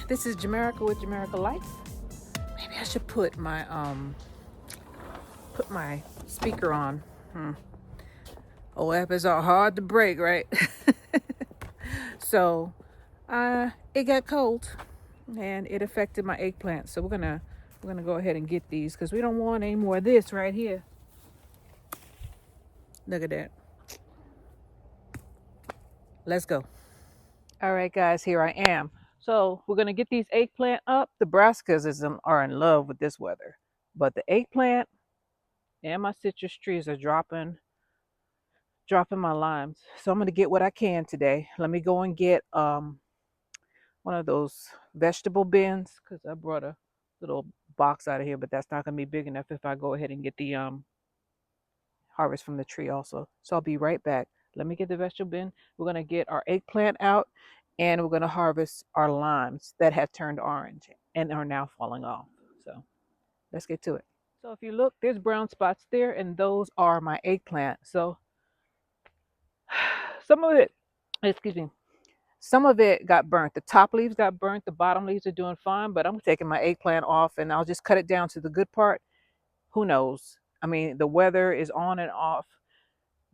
This is Jamerica with Jamericalife. Maybe I should put my speaker on. Old apples are hard to break, right? So, it got cold, and it affected my eggplant. So we're gonna go ahead and get these because we don't want any more of this right here. Look at that. Let's go. All right, guys, here I am. So we're gonna get these eggplant up. The brassicas are in love with this weather, but the eggplant and my citrus trees are dropping my limes. So I'm gonna get what I can today. Let me go and get one of those vegetable bins because I brought a little box out of here, but that's not gonna be big enough if I go ahead and get the harvest from the tree also. So I'll be right back. Let me get the vegetable bin. We're gonna get our eggplant out and we're gonna harvest our limes that have turned orange and are now falling off. So let's get to it. So if you look, there's brown spots there, and those are my eggplant. So some of it, excuse me, some of it got burnt. The top leaves got burnt. The bottom leaves are doing fine, but I'm taking my eggplant off and I'll just cut it down to the good part. Who knows? I mean, the weather is on and off.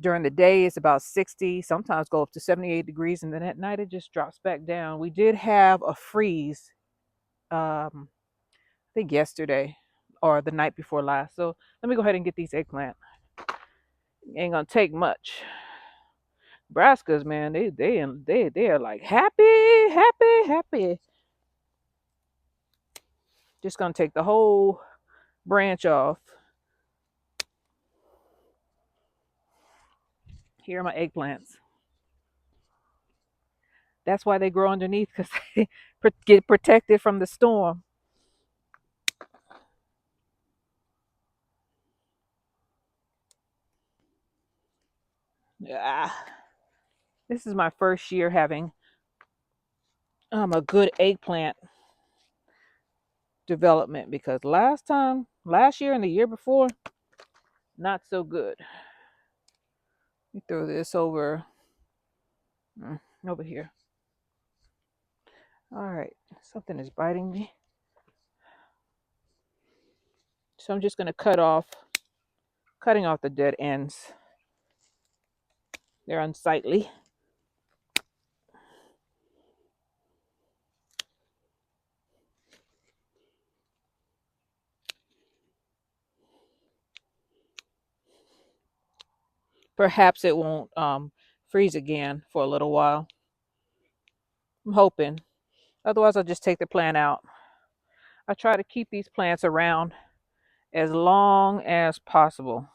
During the day, it's about 60, sometimes go up to 78 degrees, and then at night it just drops back down. We did have a freeze, I think yesterday or the night before last. So let me go ahead and get these eggplant. Ain't gonna take much. Brassicas, man, they are like happy, happy, happy. Just gonna take the whole branch off. Here are my eggplants. That's why they grow underneath, because they get protected from the storm. Yeah. This is my first year having a good eggplant development, because last year and the year before, not so good. Let me throw this over here. All right, something is biting me. So I'm just going to cutting off the dead ends. They're unsightly. Perhaps it won't freeze again for a little while. I'm hoping. Otherwise, I'll just take the plant out. I try to keep these plants around as long as possible.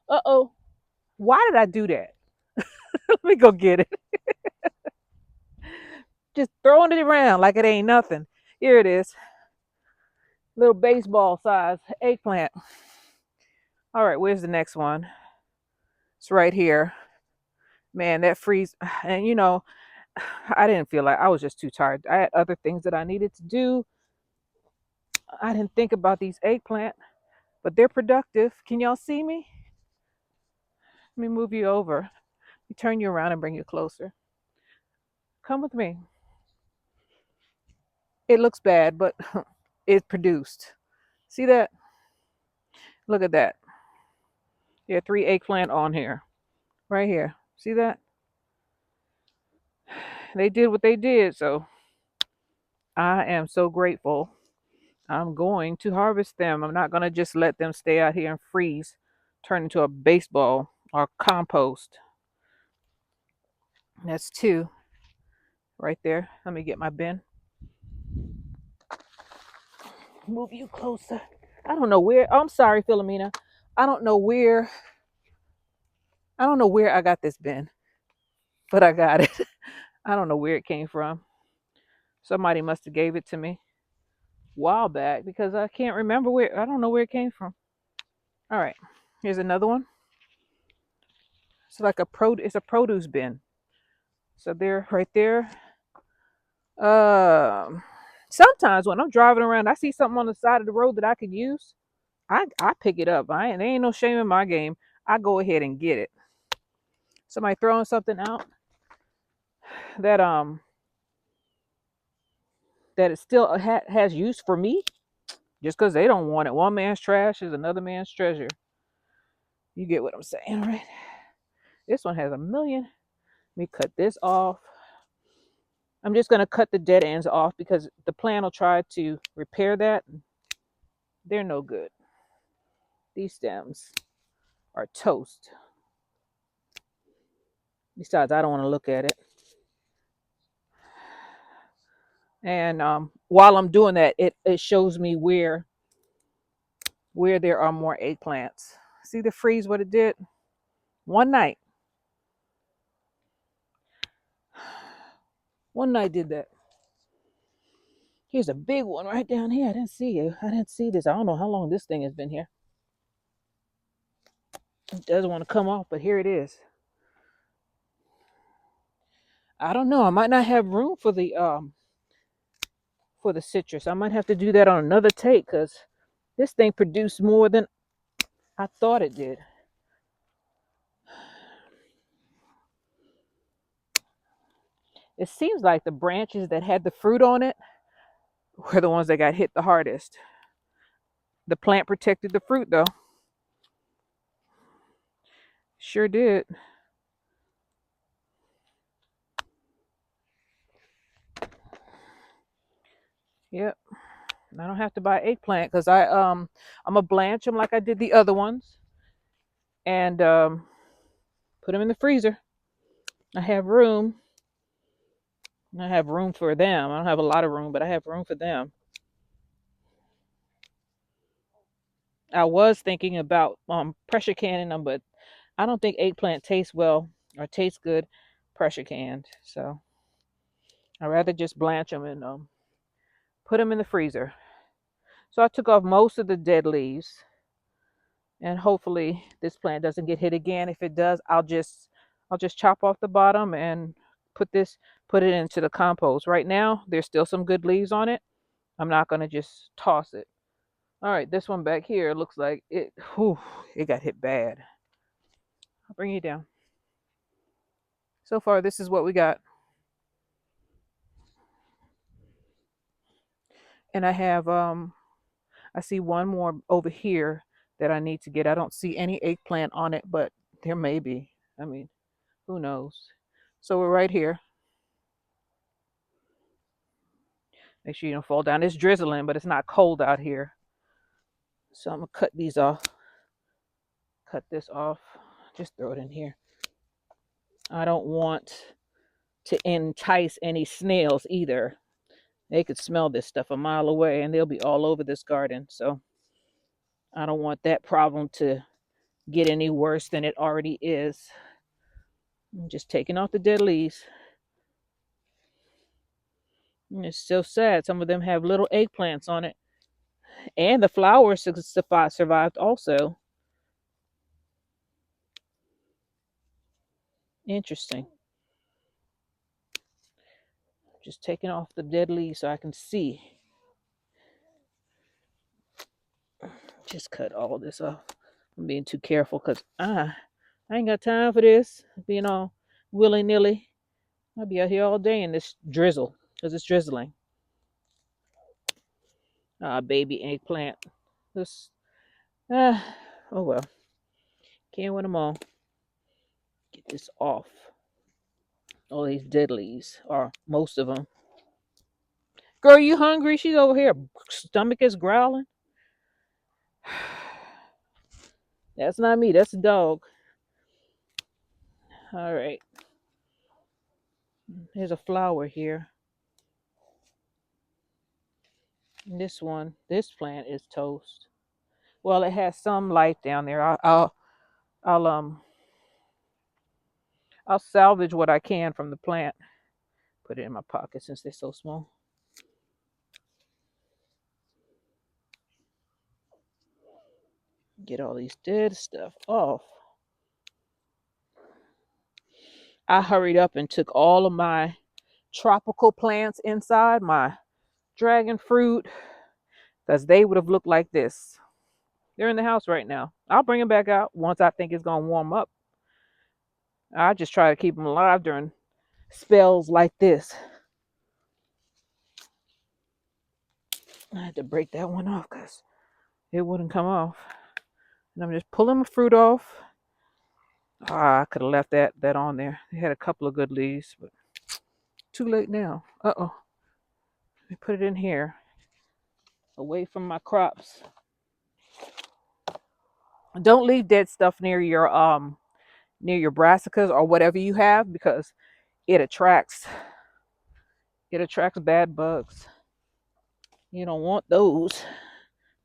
Uh-oh. Why did I do that? Let me go get it. Just throwing it around like it ain't nothing. Here it is. Little baseball size eggplant. All right, where's the next one? It's right here. Man, that freeze. And I didn't feel like, I was just too tired. I had other things that I needed to do. I didn't think about these eggplant, but they're productive. Can y'all see me? Let me move you over. Let me turn you around and bring you closer. Come with me. It looks bad, but it produced. See that? Look at that. There are 3 eggplant on here. Right here. See that? They did what they did, so I am so grateful. I'm going to harvest them. I'm not going to just let them stay out here and freeze, turn into a baseball or compost. That's 2 right there. Let me get my bin. Move you closer. I don't know where. Oh, I'm sorry, Philomena. I don't know where. I don't know where I got this bin, but I got it. I don't know where it came from. Somebody must have gave it to me a while back, because I can't remember where. I don't know where it came from. All right, here's another one. It's like it's a produce bin. So they're right there. Sometimes when I'm driving around, I see something on the side of the road that I could use. I pick it up. There ain't no shame in my game. I go ahead and get it. Somebody throwing something out. that that it still has use for me. Just because they don't want it. One man's trash is another man's treasure. You get what I'm saying, right? This one has a million. Let me cut this off. I'm just going to cut the dead ends off because the plant will try to repair that. They're no good. These stems are toast. Besides, I don't want to look at it. And while I'm doing that, it shows me where there are more eggplants. See the freeze, what it did? One night. One night did that. Here's a big one right down here. I didn't see you. I didn't see this. I don't know how long this thing has been here. It doesn't want to come off, but here it is. I don't know. I might not have room for the citrus. I might have to do that on another take because this thing produced more than I thought it did. It seems like the branches that had the fruit on it were the ones that got hit the hardest. The plant protected the fruit though. Sure did. Yep. I don't have to buy eggplant because I'm gonna blanch them like I did the other ones and put them in the freezer. I have room. I have room for them. I don't have a lot of room, but I have room for them. I was thinking about pressure canning them, but I don't think eggplant tastes well or tastes good pressure canned. So I'd rather just blanch them and put them in the freezer. So I took off most of the dead leaves, and hopefully this plant doesn't get hit again. If it does, I'll just chop off the bottom and put it into the compost. Right now, there's still some good leaves on it. I'm not gonna just toss it. All right, this one back here looks like it got hit bad. I'll bring you down. So far, this is what we got. And I see one more over here that I need to get. I don't see any eggplant on it, but there may be. I mean, who knows? So we're right here. Make sure you don't fall down. It's drizzling, but it's not cold out here. So I'm gonna cut these off. Cut this off. Just throw it in here. I don't want to entice any snails either. They could smell this stuff a mile away and they'll be all over this garden. So I don't want that problem to get any worse than it already is. I'm just taking off the dead leaves. And it's so sad. Some of them have little eggplants on it. And the flowers survived also. Interesting. Just taking off the dead leaves so I can see. Just cut all this off. I'm being too careful because I ain't got time for this. Being all willy nilly. I'll be out here all day in this drizzle because it's drizzling. Baby eggplant. This. Oh well. Can't win them all. Get this off. All these dead leaves, or most of them. Girl, you hungry? She's over here. Stomach is growling. That's not me. That's a dog. All right. There's a flower here. And this plant is toast. Well, it has some life down there. I'll I'll salvage what I can from the plant. Put it in my pocket since they're so small. Get all these dead stuff off. I hurried up and took all of my tropical plants inside, my dragon fruit, because they would have looked like this. They're in the house right now. I'll bring them back out once I think it's going to warm up. I just try to keep them alive during spells like this. I had to break that one off because it wouldn't come off. And I'm just pulling my fruit off. Ah, I could have left that on there. It had a couple of good leaves, but too late now. Uh-oh. Let me put it in here, away from my crops. Don't leave dead stuff near your brassicas or whatever you have, because it attracts bad bugs. You don't want those.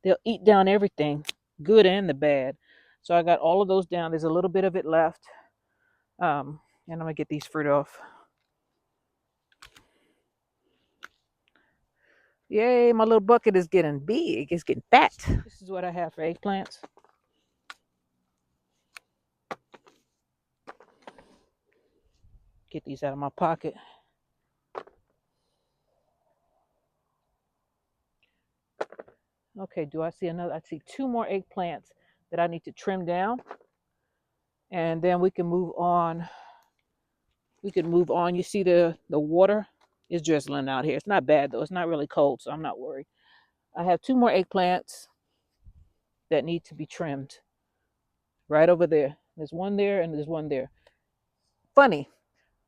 They'll eat down everything, good and the bad. So I got all of those down. There's a little bit of it left. And I'm gonna get these fruit off. Yay, my little bucket is getting big. It's getting fat. This is what I have for eggplants. Get these out of my pocket. Okay, do I see another? I see 2 more eggplants that I need to trim down. And then we can move on. You see the water is drizzling out here. It's not bad though. It's not really cold, so I'm not worried. I have 2 more eggplants that need to be trimmed. Right over there. There's one there and there's one there. Funny,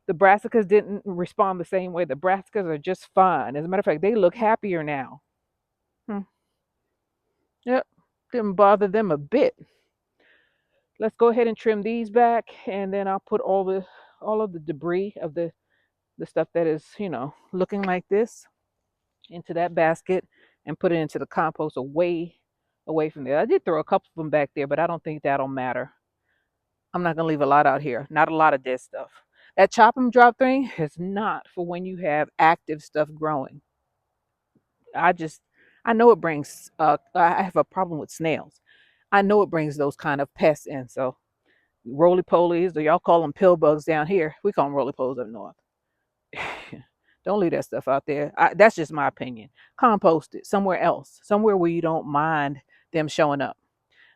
the brassicas didn't respond the same way. The brassicas are just fine. As a matter of fact, they look happier now. Yep, didn't bother them a bit. Let's go ahead and trim these back, and then I'll put all of the debris of the stuff that is, looking like this into that basket and put it into the compost away from there. I did throw a couple of them back there, but I don't think that'll matter. I'm not going to leave a lot out here. Not a lot of dead stuff. That chop and drop thing is not for when you have active stuff growing. I know it brings, I have a problem with snails. I know it brings those kind of pests in. So roly-polies, or y'all call them pill bugs down here. We call them roly-polies up north. Don't leave that stuff out there. That's just my opinion. Compost it somewhere else, somewhere where you don't mind them showing up.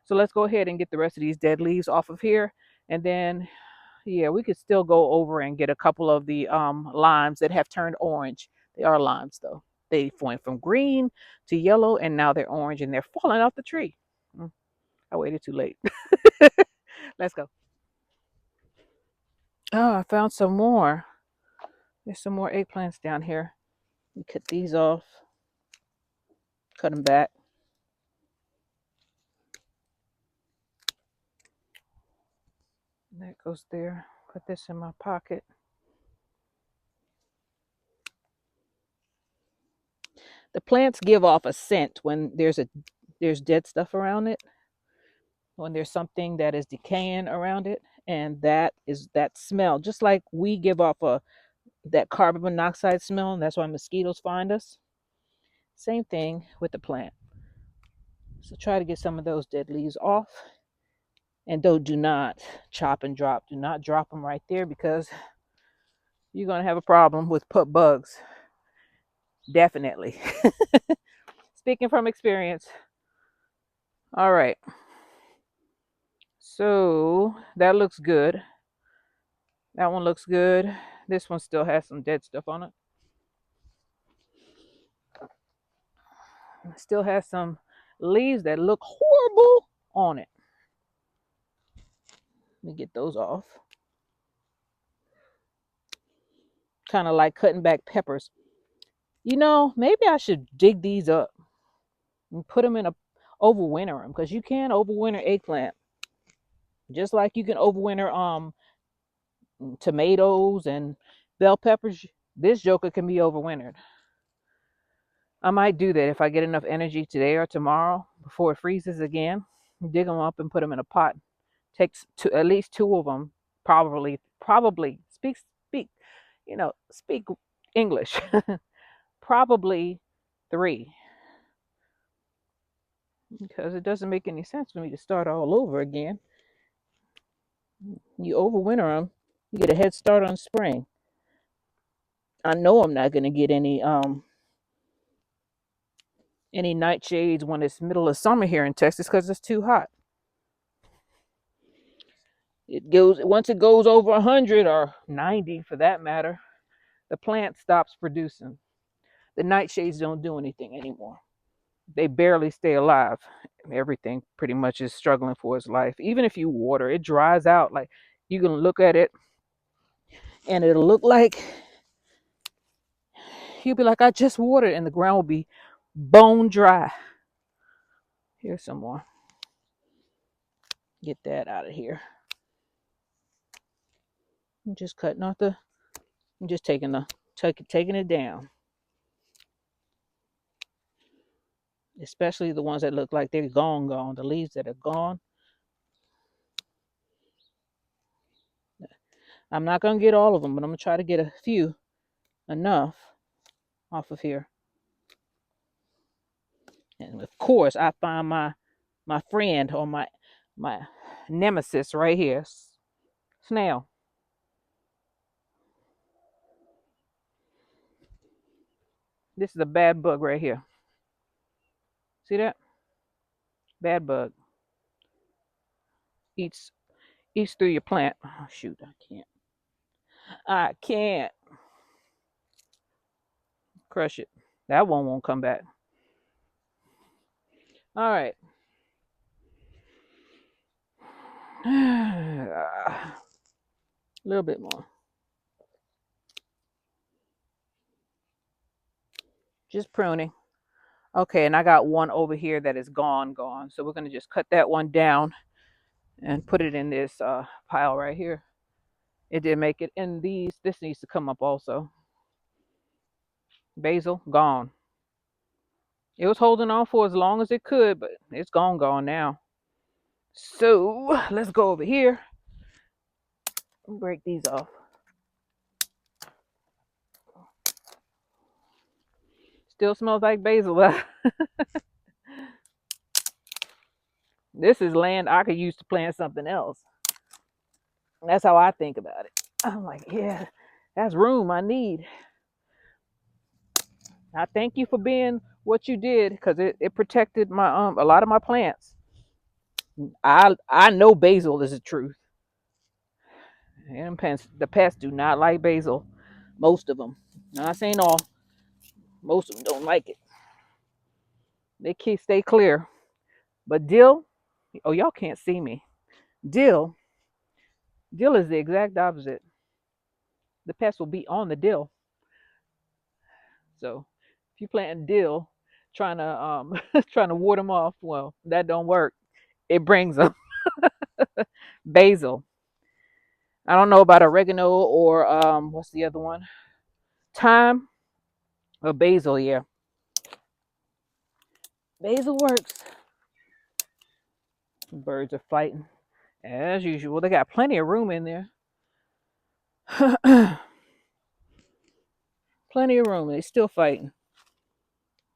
So let's go ahead and get the rest of these dead leaves off of here. And then, yeah, we could still go over and get a couple of the limes that have turned orange. They are limes, though. They went from green to yellow, and now they're orange, and they're falling off the tree. I waited too late. Let's go. Oh, I found some more. There's some more eggplants down here. We cut these off. Cut them back. That goes there. Put this in my pocket. The plants give off a scent when there's dead stuff around it, when there's something that is decaying around it, and that is that smell. Just like we give off that carbon monoxide smell, and that's why mosquitoes find us. Same thing with the plant. So try to get some of those dead leaves off. And do not chop and drop. Do not drop them right there, because you're going to have a problem with put bugs. Definitely. Speaking from experience. All right. So that looks good. That one looks good. This one still has some dead stuff on it. Still has some leaves that look horrible on it. Let me get those off. Kind of like cutting back peppers. Maybe I should dig these up and put them overwinter them, because you can overwinter eggplant. Just like you can overwinter tomatoes and bell peppers, this joker can be overwintered. I might do that if I get enough energy today or tomorrow before it freezes again. Dig them up and put them in a pot. Takes at least 2 of them. Probably speak English. Probably 3, because it doesn't make any sense for me to start all over again. You overwinter them, you get a head start on spring. I know I'm not going to get any nightshades when it's middle of summer here in Texas, because it's too hot. Once it goes over 100 or 90 for that matter, the plant stops producing. The nightshades don't do anything anymore. They barely stay alive. Everything pretty much is struggling for its life. Even if you water, it dries out. Like you can look at it and it'll look like you'll be like, I just watered, and the ground will be bone dry. Here's some more. Get that out of here. I'm just cutting off the. I'm just taking it down. Especially the ones that look like they're gone. The leaves that are gone. I'm not gonna get all of them, but I'm gonna try to get a few, enough, off of here. And of course, I find my friend or my nemesis right here, snail. This is a bad bug right here. See that? Bad bug. Eats through your plant. Oh shoot, I can't. I can't crush it. That one won't come back. All right. A little bit more. Just pruning. Okay, and I got one over here that is gone. So we're gonna just cut that one down and put it in this pile right here. It did make it. And this needs to come up also. Basil, gone. It was holding on for as long as it could, but it's gone now. So let's go over here and break these off. Still smells like basil. This is land I could use to plant something else. That's how I think about it. I'm like, yeah, that's room I need. I thank you for being what you did, because it protected my a lot of my plants. I know basil is the truth. And the pests do not like basil. Most of them. Not saying all. Most of them don't like it. They keep stay clear. But dill, oh y'all can't see me. Dill is the exact opposite. The pests will be on the dill. So if you plant dill, trying to trying to ward them off, well, that don't work. It brings them. Basil. I don't know about oregano or what's the other one? Thyme or basil, yeah. Basil works. Birds are fighting as usual. They got plenty of room in there. Plenty of room. They still fighting.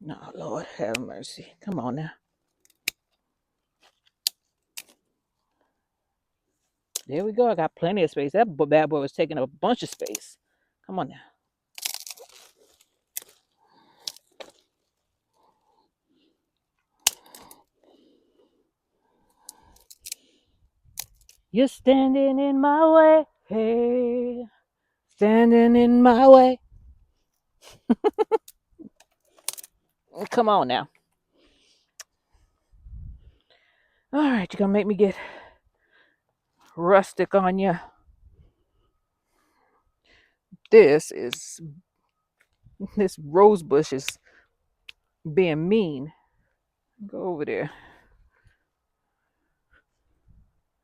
No, Lord have mercy. Come on now. There we go. I got plenty of space. That bad boy was taking up a bunch of space. Come on now. You're standing in my way. Hey, standing in my way. Come on now. All right, you're going to make me get rustic on you. This rose bush is being mean. Go over there.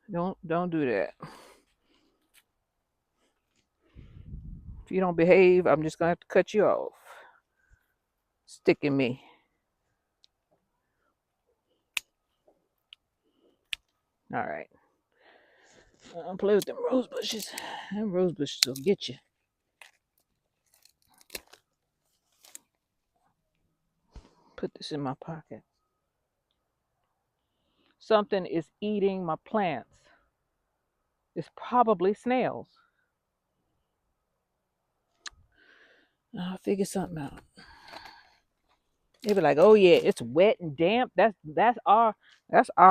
Don't do that. If you don't behave, I'm just gonna have to cut you off. Sticking me. All right. Don't play with them rose bushes. Them rose bushes will get you. Put this in my pocket. Something is eating my plants. It's probably snails. I'll figure something out. They be like, "Oh yeah, it's wet and damp. That's our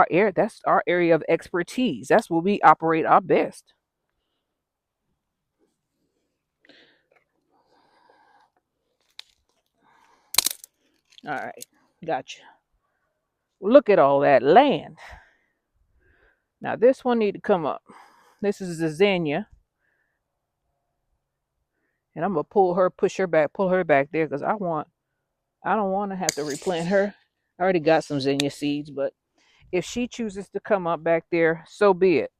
area. That's our area of expertise. That's where we operate our best." All right, gotcha. Look at all that land. Now this one need to come up. This is the zinnia, and I'm gonna pull her back there because I don't want to have to replant her. I already got some zinnia seeds, but if she chooses to come up back there, so be it.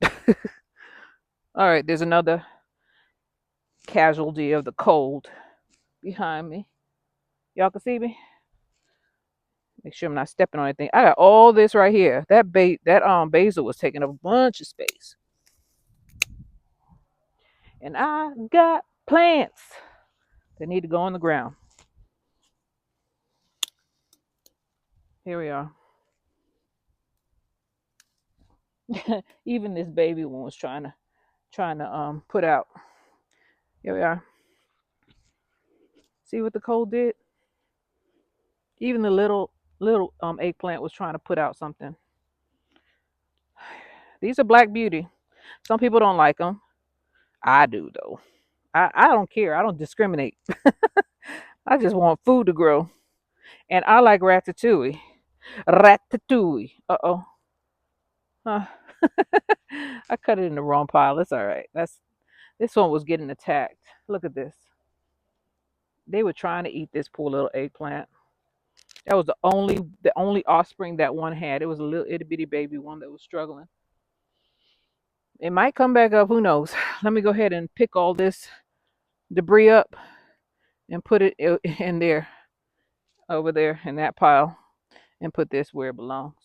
All right, there's another casualty of the cold behind me. Y'all can see me. Make sure I'm not stepping on anything. I got all this right here. That basil was taking up a bunch of space, and I got plants that need to go on the ground. Here we are. Even this baby one was trying to put out. Here we are. See what the cold did? Even the little eggplant was trying to put out something. These are Black Beauty. Some people don't like them. I do though. I don't care. I don't discriminate. I just want food to grow. And I like ratatouille. Ratatouille. Uh-oh. Huh. I cut it in the wrong pile. It's all right. This one was getting attacked. Look at this. They were trying to eat this poor little eggplant. That was the only offspring that one had. It was a little itty bitty baby one that was struggling. It might come back up. Who knows? Let me go ahead and pick all this debris up and put it in there, over there in that pile, and put this where it belongs.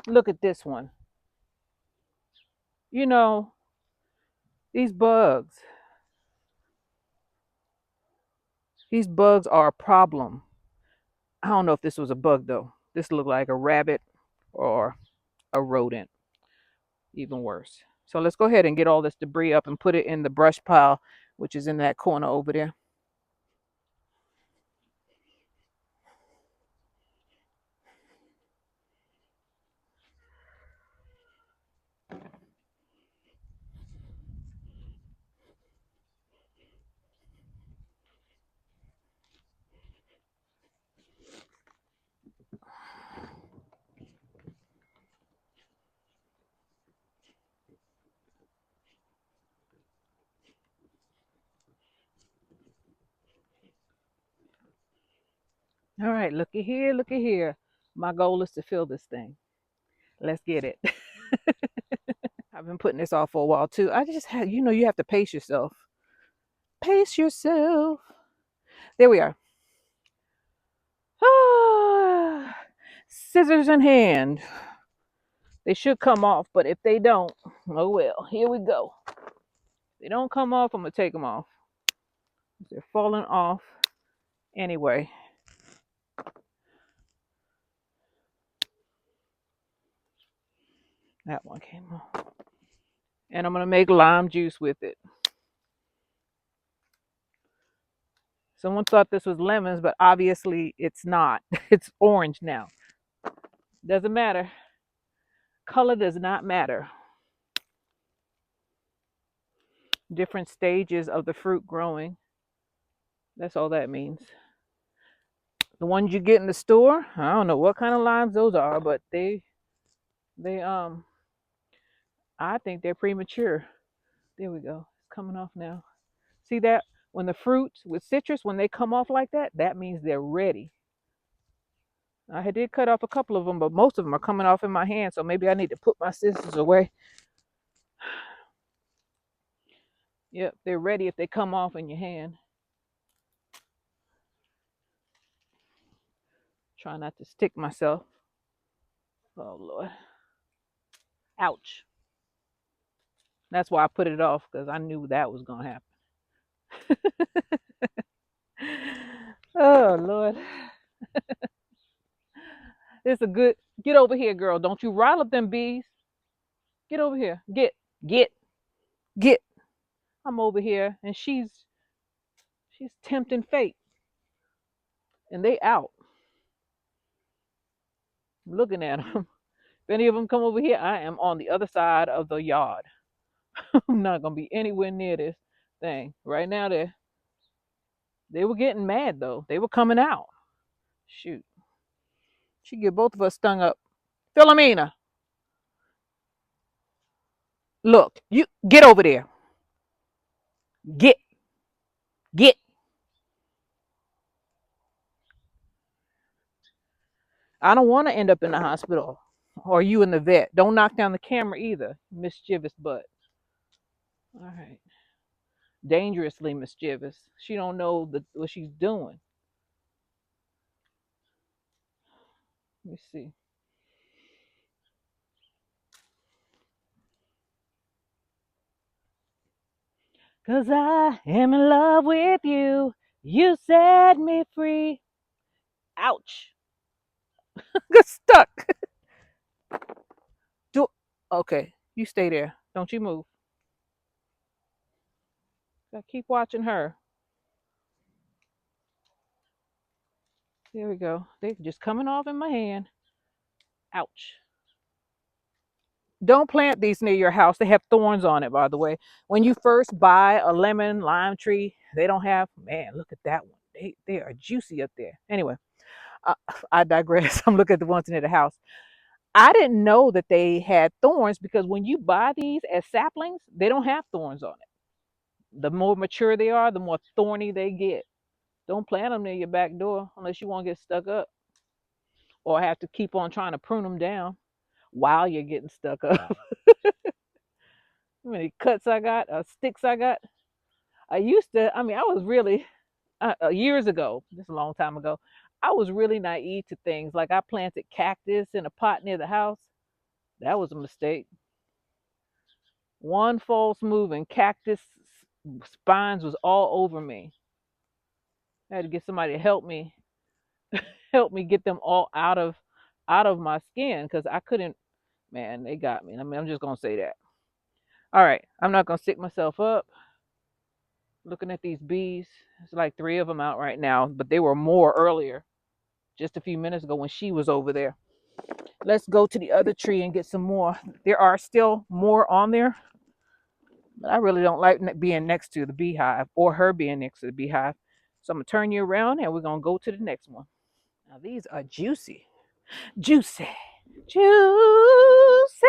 Look at this one. You know, these bugs. These bugs are a problem. I don't know if this was a bug though. This looked like a rabbit or a rodent, even worse. So let's go ahead and get all this debris up and put it in the brush pile, which is in that corner over there. All right, looky here, looky here. My goal is to fill this thing. Let's get it. I've been putting this off for a while too. I just had, you have to pace yourself. Pace yourself. There we are. Ah, scissors in hand. They should come off, but if they don't, oh well. Here we go. If they don't come off, I'm gonna take them off. They're falling off anyway. That one came off. And I'm gonna make lime juice with it. Someone thought this was lemons, but obviously it's not. It's orange now. Doesn't matter. Color does not matter. Different stages of the fruit growing. That's all that means. The ones you get in the store, I don't know what kind of limes those are, but they I think they're premature. There we go. It's coming off now. See that? When the fruits with citrus, when they come off like that, that means they're ready. I did cut off a couple of them, but most of them are coming off in my hand, so maybe I need to put my scissors away. Yep, they're ready if they come off in your hand. Try not to stick myself. Oh, Lord. Ouch. That's why I put it off, because I knew that was going to happen. Oh, Lord. It's a good. Get over here, girl. Don't you rile up them bees. Get over here. Get, get. I'm over here, and she's tempting fate, and they out. I'm looking at them. If any of them come over here, I am on the other side of the yard. I'm not gonna be anywhere near this thing right now. There, They were getting mad though. They were coming out. Shoot. She get both of us stung up. Philomena, look, you get over there. Get, get. I don't want to end up in the hospital or you in the vet. Don't knock down the camera either, mischievous butt. All right. Dangerously mischievous. She don't know what she's doing. Let me see. Cause I am in love with you. You set me free. Ouch. Get stuck. Do okay. You stay there. Don't you move. I keep watching her. There we go. They just coming off in my hand. Ouch. Don't plant these near your house. They have thorns on it, by the way. When you first buy a lemon lime tree, they don't have. Man, look at that one. They are juicy up there. Anyway, uh, I digress. I'm looking at the ones near the house. I didn't know that they had thorns because when you buy these as saplings, they don't have thorns on it. The more mature they are, the more thorny they get. Don't plant them near your back door unless you want to get stuck up or have to keep on trying to prune them down while you're getting stuck up. How many cuts I got, sticks I got. I was really, years ago, just a long time ago, I was really naive to things. Like I planted cactus in a pot near the house. That was a mistake. One false move and cactus spines was all over me. I had to get somebody to help me get them all out of my skin because I couldn't. Man, they got me. I mean, I'm just gonna say that. All right, I'm not gonna stick myself up. Looking at these bees, there's like three of them out right now, but they were more earlier, just a few minutes ago when she was over there. Let's go to the other tree and get some more. There are still more on there, but I really don't like being next to the beehive or her being next to the beehive. So I'm gonna turn you around and we're gonna go to the next one. Now these are juicy, juicy, juicy,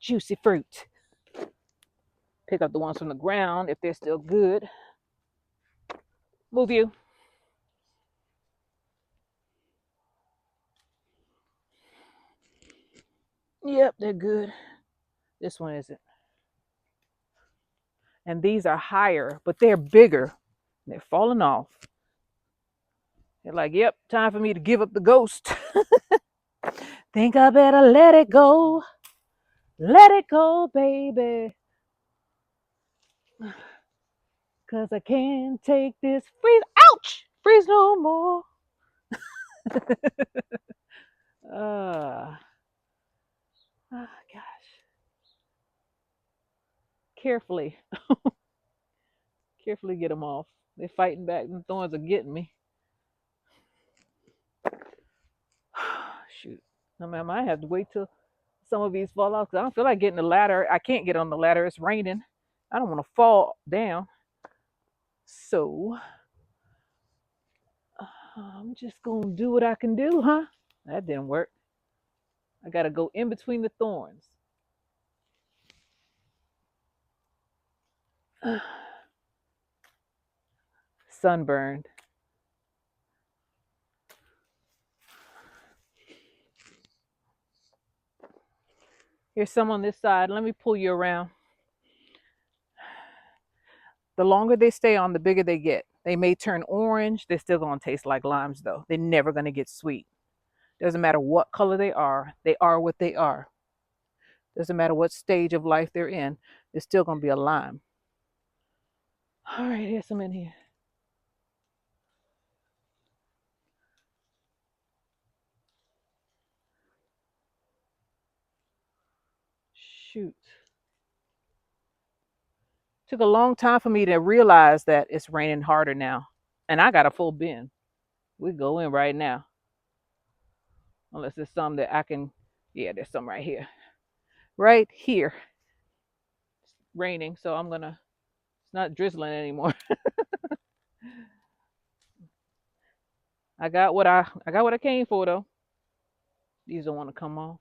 juicy fruit. Pick up the ones from the ground if they're still good. Move you. Yep, they're good. This one isn't. And these are higher, but they're bigger. They're falling off. They're like, yep, time for me to give up the ghost. Think I better let it go. Let it go, baby. Cause I can't take this freeze. Ouch! Freeze no more. uh, oh gosh. Carefully. Carefully get them off. They're fighting back. The thorns are getting me. Shoot. I mean, I might have to wait till some of these fall off because I don't feel like getting the ladder. I can't get on the ladder. It's raining. I don't want to fall down. So I'm just going to do what I can do, huh? That didn't work. I got to go in between the thorns. Sunburned. Here's some on this side. Let me pull you around. The longer they stay on, the bigger they get. They may turn orange. They're still going to taste like limes, though. They're never going to get sweet. Doesn't matter what color they are what they are. Doesn't matter what stage of life they're in, they're still going to be a lime. All right, here's some in here. Shoot. Took a long time for me to realize that it's raining harder now. And I got a full bin. We go in right now. Unless there's some that I can. Yeah, there's some right here. Right here. It's raining, so I'm gonna. It's not drizzling anymore. I got what I came for though. These don't want to come off.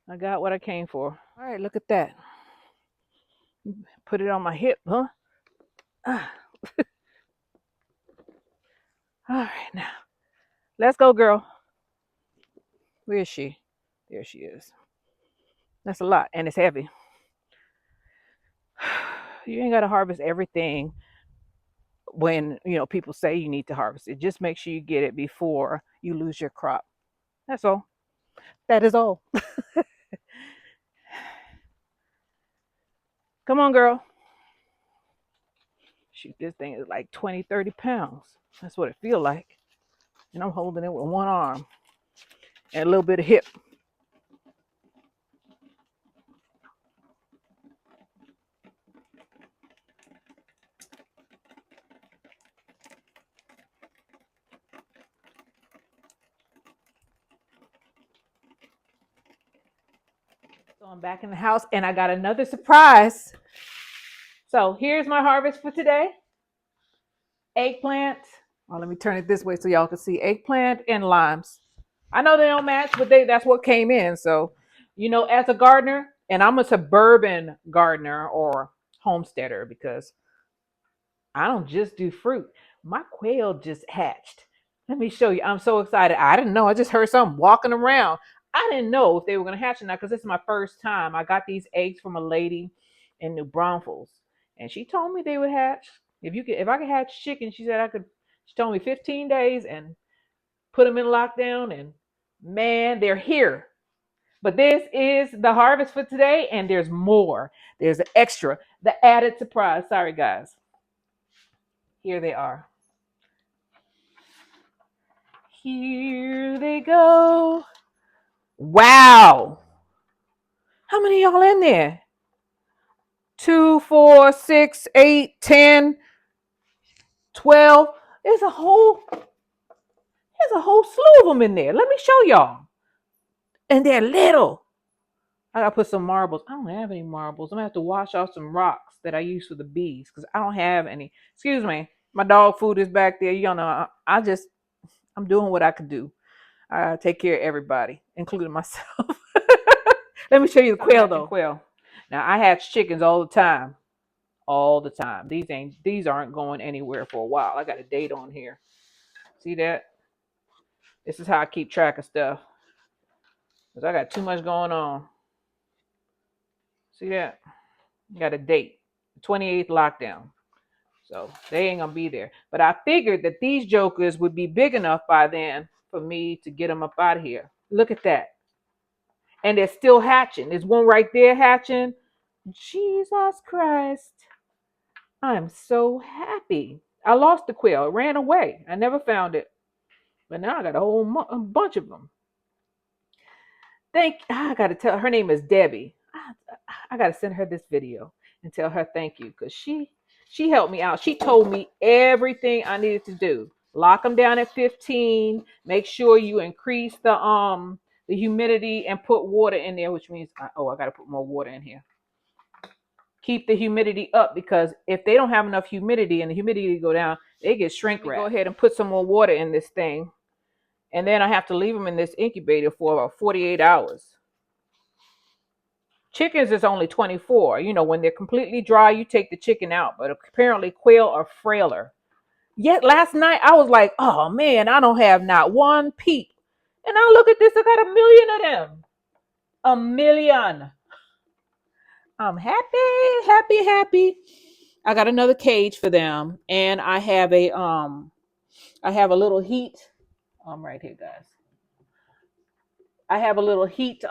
I got what I came for. All right, look at that. Put it on my hip, huh? Ah, all right, now let's go, girl. Where is she? There she is. That's a lot, and it's heavy. You ain't gotta harvest everything when people say you need to harvest it. Just make sure you get it before you lose your crop. That's all. That is all. Come on, girl. Shoot, this thing is like 20, 30 pounds. That's what it feel like. And I'm holding it with one arm and a little bit of hip. So I'm back in the house and I got another surprise. So here's my harvest for today. Eggplant. Oh, let me turn it this way so y'all can see. Eggplant and limes. I know they don't match, but that's what came in. So, as a gardener, and I'm a suburban gardener or homesteader because I don't just do fruit. My quail just hatched. Let me show you. I'm so excited. I didn't know. I just heard something walking around. I didn't know if they were going to hatch or not because this is my first time. I got these eggs from a lady in New Braunfels, and she told me they would hatch. If I could hatch chicken, she said I could. She told me 15 days and put them in lockdown, and man, they're here. But this is the harvest for today, and there's more. There's an extra, the added surprise. Sorry, guys. Here they are. Here they go. Wow. How many y'all in there? 2, 4, 6, 8, 10, 12. There's a whole slew of them in there. Let me show y'all. And they're little. I gotta put some marbles. I don't have any marbles. I'm gonna have to wash off some rocks that I use for the bees because I don't have any. Excuse me. My dog food is back there. You know, I'm doing what I could do. I take care of everybody, including myself. Let me show you the quail though. Quail. Now I hatch chickens all the time. All the time. These aren't going anywhere for a while. I got a date on here. See that? This is how I keep track of stuff. Because I got too much going on. See that? Got a date. 28th lockdown. So they ain't gonna be there. But I figured that these jokers would be big enough by then for me to get them up out of here. Look at that. And they're still hatching. There's one right there hatching. Jesus Christ. I'm so happy. I lost the quail. It ran away. I never found it. But now I got a bunch of them. I got to tell her name is Debbie. I got to send her this video and tell her thank you because she helped me out. She told me everything I needed to do. Lock them down at 15. Make sure you increase the humidity and put water in there, which means I got to put more water in here. Keep the humidity up because if they don't have enough humidity and the humidity go down, they get shrink wrapped. Go ahead and put some more water in this thing. And then I have to leave them in this incubator for about 48 hours. Chickens is only 24. When they're completely dry, you take the chicken out. But apparently quail are frailer. Yet last night I was like, oh man, I don't have not one peep. And now look at this, I got 1,000,000 of them. 1,000,000. I'm happy, happy, happy. I got another cage for them. And I have a little heat. I'm right here, guys. I have a little heat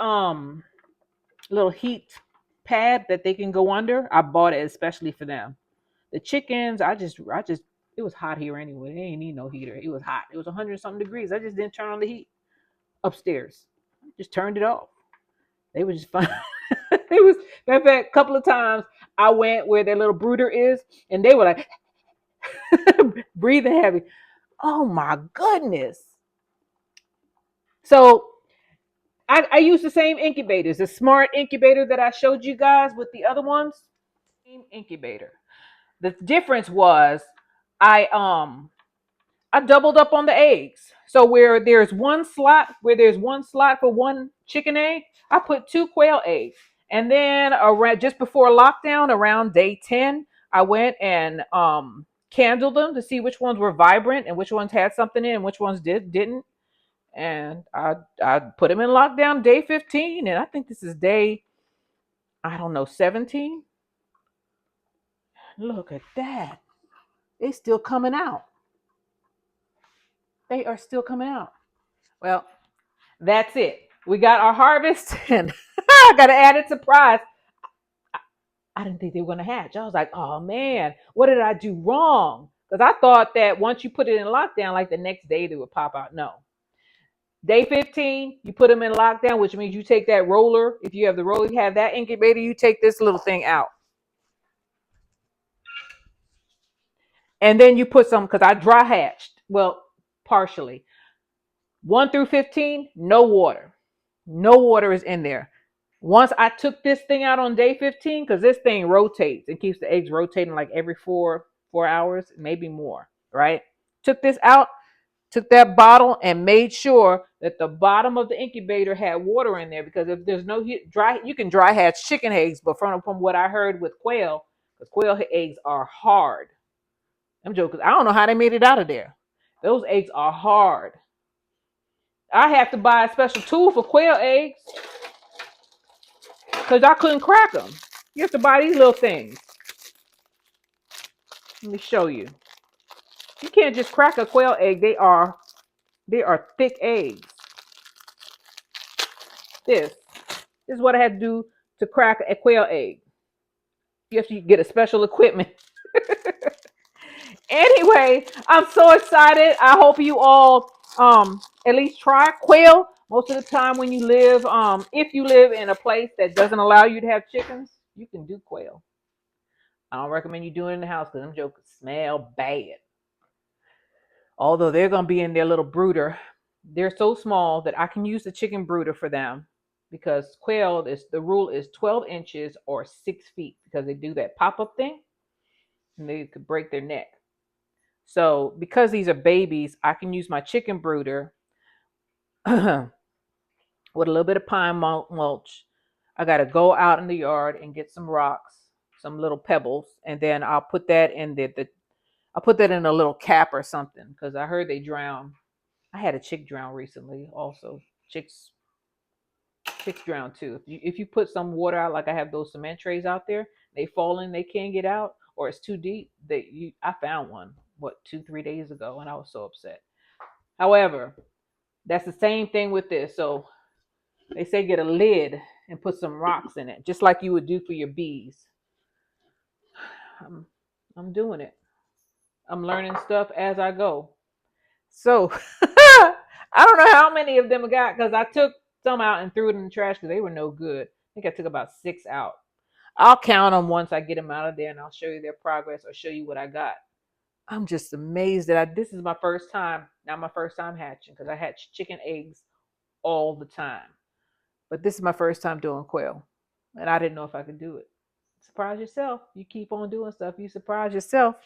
pad that they can go under. I bought it especially for them. The chickens, it was hot here anyway. They ain't need no heater. It was hot. It was 100 something degrees. I just didn't turn on the heat upstairs. Just turned it off. They were just fine. It was, matter of fact, a couple of times I went where their little brooder is, and they were like breathing heavy. Oh my goodness. So I use the same incubators, the smart incubator that I showed you guys with the other ones. Same incubator. The difference was I I doubled up on the eggs. So where there's one slot for one chicken egg, I put two quail eggs. And then around just before lockdown, around day 10, I went and candled them to see which ones were vibrant and which ones had something in and which ones didn't. And I put them in lockdown day 15, and I think this is day, I don't know, 17. Look at that. They still coming out. They are still coming out. Well, that's it. We got our harvest, and I got an added surprise. I didn't think they were going to hatch. I was like, oh man, what did I do wrong? Because I thought that once you put it in lockdown, like the next day they would pop out. No. Day 15, you put them in lockdown, which means you take that roller. If you have the roller, you have that incubator, you take this little thing out. And then you put some, because I dry hatched. Well, partially. 1 through 15, no water. No water is in there. Once I took this thing out on day 15, because this thing rotates and keeps the eggs rotating like every four hours, maybe more, right? Took this out, took that bottle and made sure that the bottom of the incubator had water in there, because if there's no dry, you can dry hatch chicken eggs, but from what I heard with quail, because quail eggs are hard. I'm joking. I don't know how they made it out of there. Those eggs are hard. I have to buy a special tool for quail eggs because I couldn't crack them. You have to buy these little things. Let me show you. You can't just crack a quail egg. They are thick eggs. This is what I had to do to crack a quail egg. You have to get a special equipment. Anyway, I'm so excited. I hope you all at least try quail. Most of the time when you live, if you live in a place that doesn't allow you to have chickens, you can do quail. I don't recommend you doing it in the house because them jokers smell bad. Although they're gonna be in their little brooder. They're so small that I can use the chicken brooder for them, because quail is, the rule is 12 inches or 6 feet, because they do that pop-up thing and they could break their neck. So because these are babies, I can use my chicken brooder with a little bit of pine mulch. I got to go out in the yard and get some rocks, some little pebbles, and then I'll put that in I'll put that in a little cap or something, because I heard they drown. I had a chick drown recently also. Chicks drown too. If you put some water out, like I have those cement trays out there, they fall in, they can't get out, or it's too deep. I found one 2-3 days ago, and I was so upset. However, that's the same thing with this. So they say get a lid and put some rocks in it, just like you would do for your bees. I'm doing it. I'm learning stuff as I go. So I don't know how many of them I got, because I took some out and threw it in the trash because they were no good. I think I took about 6 out. I'll count them once I get them out of there, and I'll show you their progress or show you what I got. I'm just amazed that this is my first time, not my first time hatching, because I hatch chicken eggs all the time. But this is my first time doing quail, and I didn't know if I could do it. Surprise yourself. You keep on doing stuff, you surprise yourself.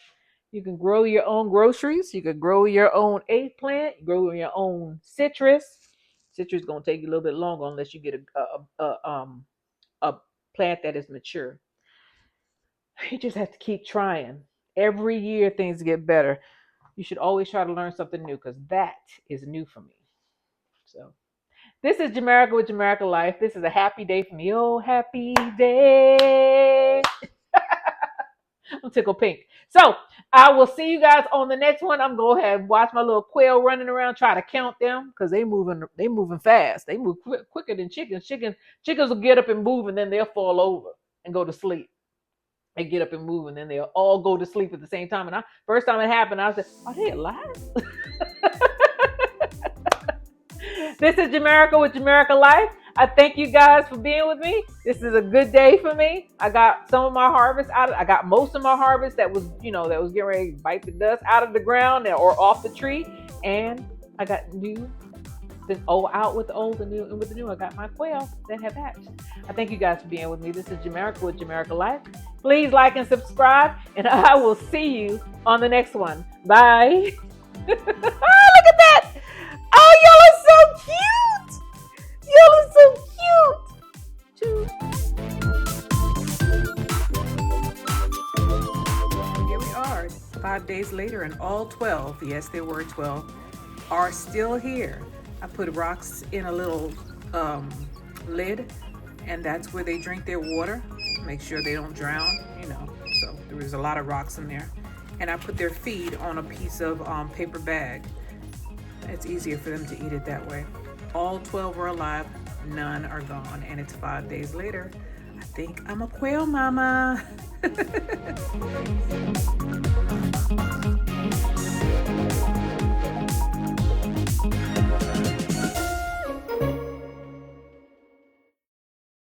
You can grow your own groceries. You can grow your own eggplant, grow your own citrus. Citrus is going to take you a little bit longer unless you get a plant that is mature. You just have to keep trying. Every year things get better. You should always try to learn something new, because that is new for me. So this is Jamerica with Jamericalife. This is a happy day for me. Oh, happy day. I'm tickled pink. So I will see you guys on the next one. I'm going to have watch my little quail running around, try to count them, because they moving fast. They move quicker than chickens. Chickens will get up and move, and then they'll fall over and go to sleep. They get up and move, and then they'll all go to sleep at the same time. And first time it happened, I was like, are they alive? This is Jamerica with Jamericalife. I thank you guys for being with me. This is a good day for me. I got some of my harvest out. I got most of my harvest that was getting ready to bite the dust out of the ground or off the tree. And I got new, out with the old and new, and with the new, I got my quail that have hatched. I thank you guys for being with me. This is Jamerica with Jamericalife. Please like and subscribe, and I will see you on the next one. Bye. Look at that! Oh, y'all are so cute! Y'all are so cute! Here we are, 5 days later, and all 12, yes, there were 12, are still here. I put rocks in a little lid, and that's where they drink their water. Make sure they don't drown, So there was a lot of rocks in there. And I put their feed on a piece of paper bag. It's easier for them to eat it that way. All 12 are alive, none are gone, and it's 5 days later. I think I'm a quail mama.